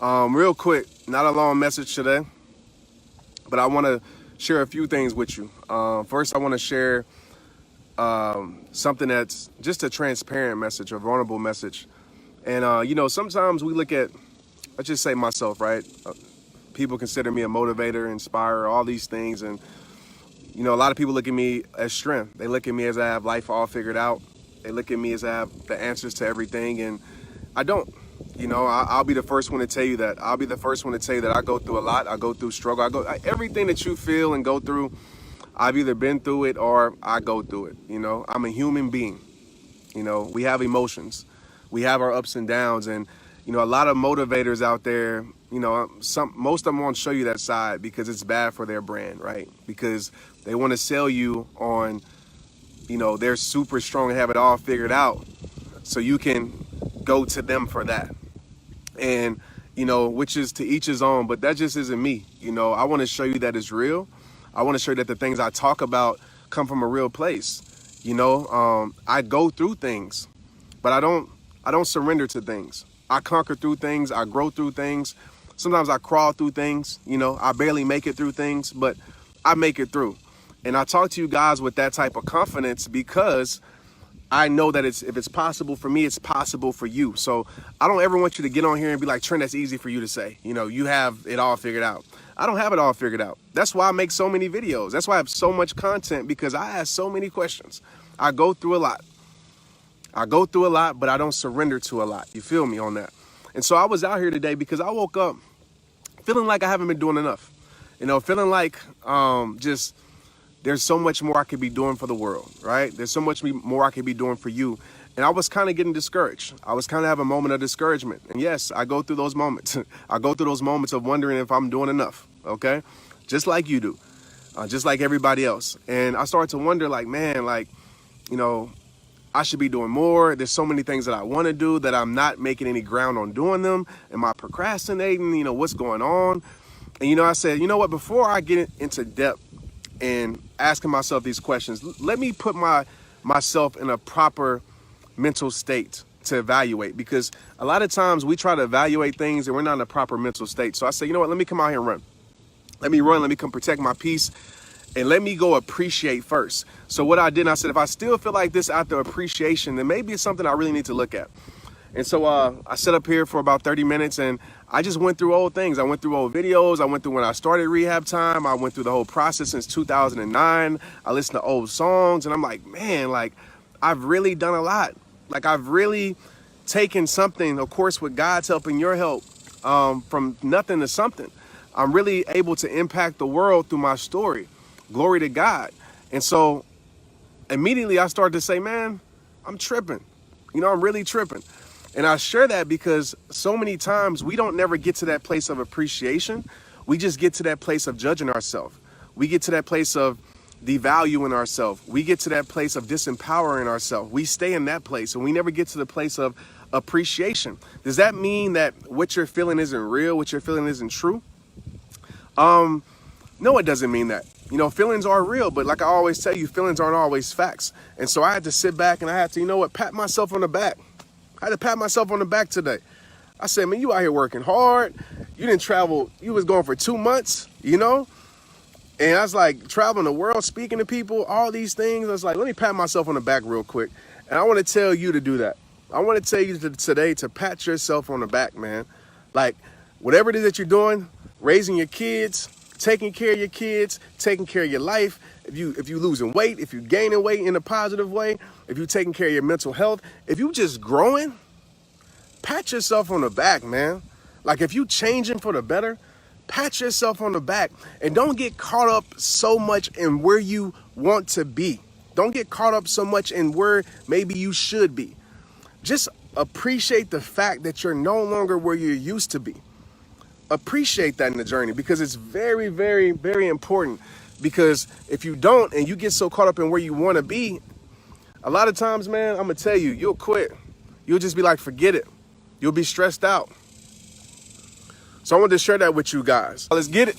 Real quick, not a long message today, but I want to share a few things with you. First, I want to share something that's just a transparent message, a vulnerable message. And, sometimes we look at, let's just say myself, right? People consider me a motivator, inspirer, all these things. And, a lot of people look at me as strength. They look at me as I have life all figured out. They look at me as I have the answers to everything. And I don't. I'll be the first one to tell you that. I'll be the first one to tell you that I go through a lot. I go through struggle. Everything that you feel and go through, I've either been through it or I go through it. I'm a human being. We have emotions. We have our ups and downs. And, a lot of motivators out there, most of them won't show you that side because it's bad for their brand, right? Because they want to sell you on, they're super strong and have it all figured out. So you can go to them for that. And, which is to each his own, but that just isn't me. I want to show you that it's real. I want to show you that the things I talk about come from a real place. I go through things, but I don't surrender to things. I conquer through things. I grow through things. Sometimes I crawl through things. I barely make it through things, but I make it through. And I talk to you guys with that type of confidence because I know that if it's possible for me, it's possible for you. So I don't ever want you to get on here and be like, Trent, that's easy for you to say. You have it all figured out. I don't have it all figured out. That's why I make so many videos. That's why I have so much content, because I ask so many questions. I go through a lot. But I don't surrender to a lot. You feel me on that? And so I was out here today because I woke up feeling like I haven't been doing enough. Feeling like there's so much more I could be doing for the world, right? There's so much more I could be doing for you. And I was kind of getting discouraged. I was kind of having a moment of discouragement. And yes, I go through those moments. I go through those moments of wondering if I'm doing enough, okay? Just like you do, just like everybody else. And I started to wonder, I should be doing more. There's so many things that I want to do that I'm not making any ground on doing them. Am I procrastinating? What's going on? And, I said, before I get into depth and asking myself these questions, let me put myself in a proper mental state to evaluate, because a lot of times we try to evaluate things and we're not in a proper mental state. So I said, let me come out here and run. Let me come protect my peace, and let me go appreciate first. So what I did, I said, if I still feel like this after appreciation, then maybe it's something I really need to look at. And so I sat up here for about 30 minutes and I just went through old things. I went through old videos. I went through when I started RehabTime. I went through the whole process since 2009. I listened to old songs and I'm like, man, I've really done a lot. I've really taken something, of course, with God's help and your help, from nothing to something. I'm really able to impact the world through my story. Glory to God. And so immediately I started to say, man, I'm tripping. I'm really tripping. And I share that because so many times we don't never get to that place of appreciation. We just get to that place of judging ourselves. We get to that place of devaluing ourselves. We get to that place of disempowering ourselves. We stay in that place and we never get to the place of appreciation. Does that mean that what you're feeling isn't real? What you're feeling isn't true? No, it doesn't mean that. Feelings are real, but like I always tell you, feelings aren't always facts. And so I had to sit back and I had to, pat myself on the back. I had to pat myself on the back today. I said, man, you out here working hard. You didn't travel. You was going for 2 months, And I was like traveling the world, speaking to people, all these things. I was like, let me pat myself on the back real quick. And I want to tell you to do that. I want to tell you today to pat yourself on the back, man. Whatever it is that you're doing, raising your kids, taking care of your kids, taking care of your life. If you losing weight, if you gaining weight in a positive way, if you taking care of your mental health, if you just growing, pat yourself on the back, man. If you changing for the better, pat yourself on the back and don't get caught up so much in where you want to be. Don't get caught up so much in where maybe you should be. Just appreciate the fact that you're no longer where you used to be. Appreciate that in the journey, because it's very, very, very important. Because if you don't and you get so caught up in where you want to be, a lot of times, man, I'm going to tell you, you'll quit. You'll just be like, forget it. You'll be stressed out. So I wanted to share that with you guys. Let's get it.